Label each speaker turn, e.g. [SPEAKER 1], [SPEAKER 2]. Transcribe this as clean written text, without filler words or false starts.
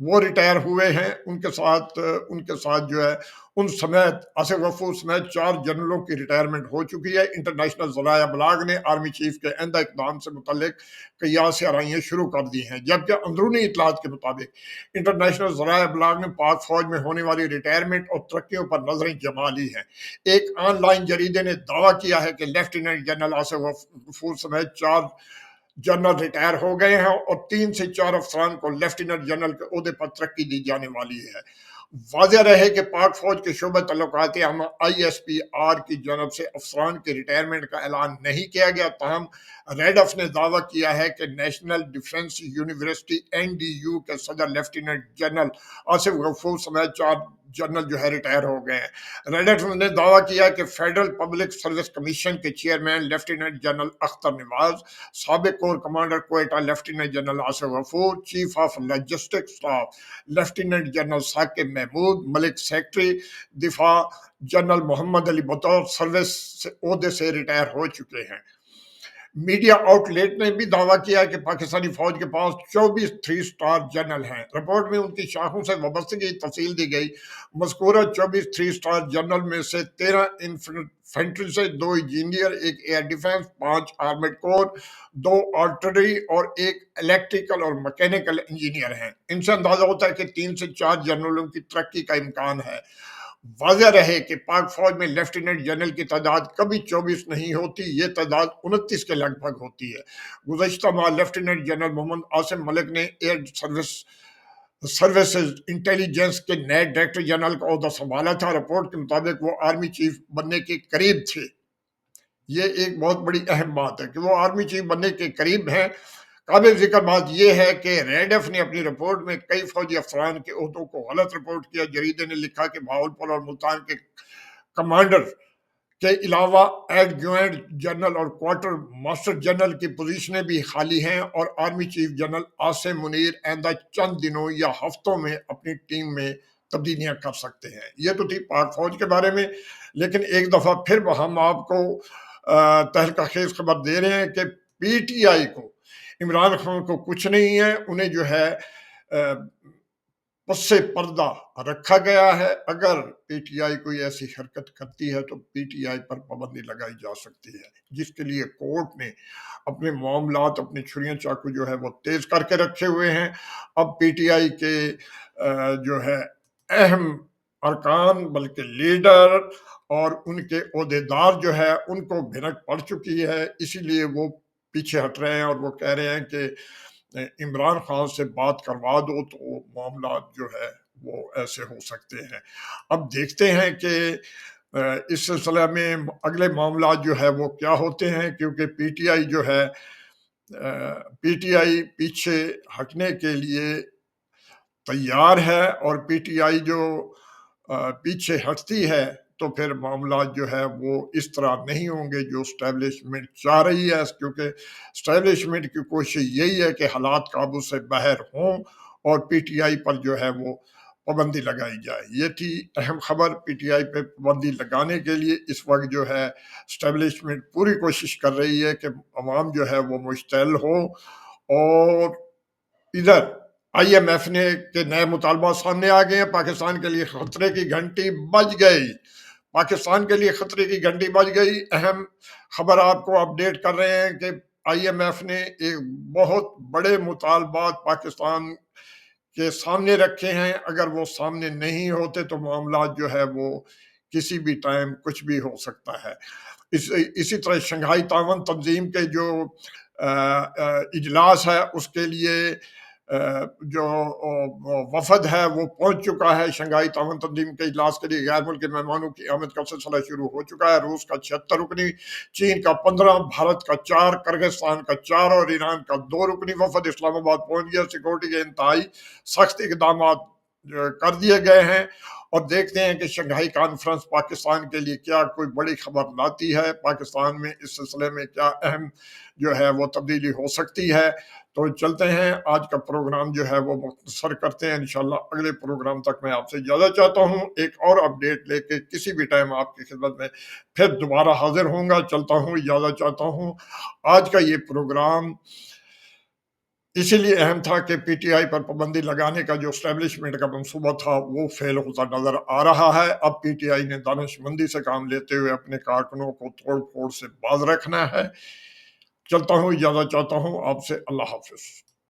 [SPEAKER 1] وہ ریٹائر ہوئے ہیں، ان کے ساتھ جو ہے ان سمیت آصف غفور سمیت 4 جنرلوں کی ریٹائرمنٹ ہو چکی ہے۔ انٹرنیشنل ذرائع ابلاغ نے آرمی چیف کے آئندہ اقدام سے متعلق قیاس آرائیاں شروع کر دی ہیں، جبکہ اندرونی اطلاعات کے مطابق انٹرنیشنل ذرائع ابلاغ نے پاک فوج میں ہونے والی ریٹائرمنٹ اور ترقیوں پر نظریں جما لی ہیں۔ ایک آن لائن جریدے نے دعویٰ کیا ہے کہ لیفٹیننٹ جنرل آصف غفور سمیت 4 جنرل ریٹائر ہو گئے ہیں اور 3 سے 4 افسران کو لیفٹیننٹ جنرل کے عہدے پر ترقی دی جانے والی ہے۔ واضح رہے کہ پاک فوج کے شعبہ تعلقات عامہ ISPR کی جانب سے افسران کے ریٹائرمنٹ کا اعلان نہیں کیا گیا، تاہم ریڈ ایف نے دعویٰ کیا ہے کہ نیشنل ڈیفنس یونیورسٹی NDU کے صدر لیفٹیننٹ جنرل آصف غفور سمیت 4 جنرل جو ہے ریٹائر ہو گئے ہیں۔ ریڈ ایف نے دعویٰ کیا کہ فیڈرل پبلک سروس کمیشن کے chairman lieutenant general Akhtar Nawaz, سابق corps commander Quetta lieutenant general Asif Ghafoor, chief of logistic staff lieutenant general Saqib Mahmood, ملک سیکرٹری دفاع جنرل محمد علی بطور سروس عہدے سے ریٹائر ہو چکے ہیں۔ میڈیا آؤٹ لیٹ نے بھی دعویٰ کیا کہ پاکستانی فوج کے پاس 24 3 اسٹار جنرل ہیں۔ رپورٹ میں ان کی شاخوں سے وابستگی تفصیل دی گئی۔ مذکورہ 24 3 اسٹار جنرل میں سے 13 انفینٹری سے، 2 انجینئر، 1 ایئر ڈیفنس، 5 آرمڈ کور، 2 آرٹلری اور 1 الیکٹریکل اور مکینیکل انجینئر ہیں۔ ان سے اندازہ ہوتا ہے کہ 3 سے 4 جنرلوں کی ترقی کا امکان ہے۔ واضح رہے کہ پاک فوج میں لیفٹیننٹ جنرل کی تعداد کبھی 24 نہیں ہوتی، یہ تعداد 29 کے لگ بھگ ہوتی ہے۔ گزشتہ ماہ لیفٹیننٹ جنرل محمد عاصم ملک نے ایئر سروسز انٹیلیجنس کے نئے ڈائریکٹر جنرل کا عہدہ سنبھالا تھا۔ رپورٹ کے مطابق وہ آرمی چیف بننے کے قریب تھے۔ یہ ایک بہت بڑی اہم بات ہے کہ وہ آرمی چیف بننے کے قریب ہیں۔ قابل ذکر بات یہ ہے کہ ریڈ ایف نے اپنی رپورٹ میں کئی فوجی افسران کے عہدوں کو غلط رپورٹ کیا۔ جریدے نے لکھا کہ بہاولپور اور ملتان کے کمانڈر کے علاوہ ایڈجوائنٹ جنرل اور کوارٹر ماسٹر جنرل کی پوزیشنیں بھی خالی ہیں اور army chief general Asim Munir آئندہ چند دنوں یا ہفتوں میں اپنی ٹیم میں تبدیلیاں کر سکتے ہیں۔ یہ تو تھی پاک فوج کے بارے میں، لیکن ایک دفعہ پھر ہم آپ کو تہلکہ خیز خبر دے رہے ہیں کہ PTI کو، عمران خان کو کچھ نہیں ہے، انہیں جو ہے پس پردہ رکھا گیا ہے۔ اگر PTI کوئی ایسی حرکت کرتی ہے تو PTI پر پابندی لگائی جا سکتی ہے، جس کے لیے کورٹ نے اپنے معاملات، اپنے چھریاں چاقو جو ہے وہ تیز کر کے رکھے ہوئے ہیں۔ اب PTI کے جو ہے اہم ارکان، بلکہ لیڈر اور ان کے عہدیدار جو ہے ان کو بھنک پڑ چکی ہے، اسی لیے وہ پیچھے ہٹ رہے ہیں اور وہ کہہ رہے ہیں کہ عمران خان سے بات کروا دو تو معاملات جو ہے وہ ایسے ہو سکتے ہیں۔ اب دیکھتے ہیں کہ اس سلسلے میں اگلے معاملات جو ہے وہ کیا ہوتے ہیں، کیونکہ PTI جو ہے PTI پیچھے ہٹنے کے لیے تیار ہے، اور PTI جو پیچھے ہٹتی ہے تو پھر معاملات جو ہے وہ اس طرح نہیں ہوں گے جو اسٹیبلشمنٹ چاہ رہی ہے، کیونکہ اسٹیبلشمنٹ کی کوشش یہی ہے کہ حالات قابو سے باہر ہوں اور PTI پر جو ہے وہ پابندی لگائی جائے۔ یہ تھی اہم خبر۔ PTI پہ پابندی لگانے کے لیے اس وقت جو ہے اسٹیبلشمنٹ پوری کوشش کر رہی ہے کہ عوام جو ہے وہ مشتعل ہو، اور ادھر IMF نے کے نئے مطالبات سامنے آ گئے ہیں۔ پاکستان کے لیے خطرے کی گھنٹی بج گئی، پاکستان کے لیے خطرے کی گھنٹی بج گئی۔ اہم خبر آپ کو اپڈیٹ کر رہے ہیں کہ IMF نے ایک بہت بڑے مطالبات پاکستان کے سامنے رکھے ہیں۔ اگر وہ سامنے نہیں ہوتے تو معاملات جو ہے وہ کسی بھی ٹائم کچھ بھی ہو سکتا ہے۔ اسی طرح شنگھائی تعاون تنظیم کے جو اجلاس ہے اس کے لیے جو وفد ہے وہ پہنچ چکا ہے۔ شنگھائی تعاون تنظیم کے اجلاس کے لیے غیر ملکی مہمانوں کی آمد کا سلسلہ شروع ہو چکا ہے۔ روس کا 76 رکنی، چین کا 15، بھارت کا 4، کرغزستان کا 4 اور ایران کا 2 رکنی وفد اسلام آباد پہنچ گیا۔ سیکورٹی کے انتہائی سخت اقدامات کر دیے گئے ہیں، اور دیکھتے ہیں کہ شنگھائی کانفرنس پاکستان کے لیے کیا کوئی بڑی خبر لاتی ہے، پاکستان میں اس سلسلے میں کیا اہم جو ہے وہ تبدیلی ہو سکتی ہے۔ تو چلتے ہیں، آج کا پروگرام جو ہے وہ مختصر کرتے ہیں۔ انشاءاللہ اگلے پروگرام تک میں آپ سے اجازت چاہتا ہوں۔ ایک اور اپڈیٹ لے کے کسی بھی ٹائم آپ کی خدمت میں پھر دوبارہ حاضر ہوں گا۔ چلتا ہوں، اجازت چاہتا ہوں۔ آج کا یہ پروگرام اسی لیے اہم تھا کہ پی ٹی آئی پر پابندی لگانے کا جو اسٹیبلشمنٹ کا منصوبہ تھا وہ فیل ہوتا نظر آ رہا ہے۔ اب پی ٹی آئی نے دانشمندی سے کام لیتے ہوئے اپنے کارکنوں کو توڑ پھوڑ سے باز رکھنا ہے۔ چلتا ہوں، اجازت چاہتا ہوں آپ سے۔ اللہ حافظ۔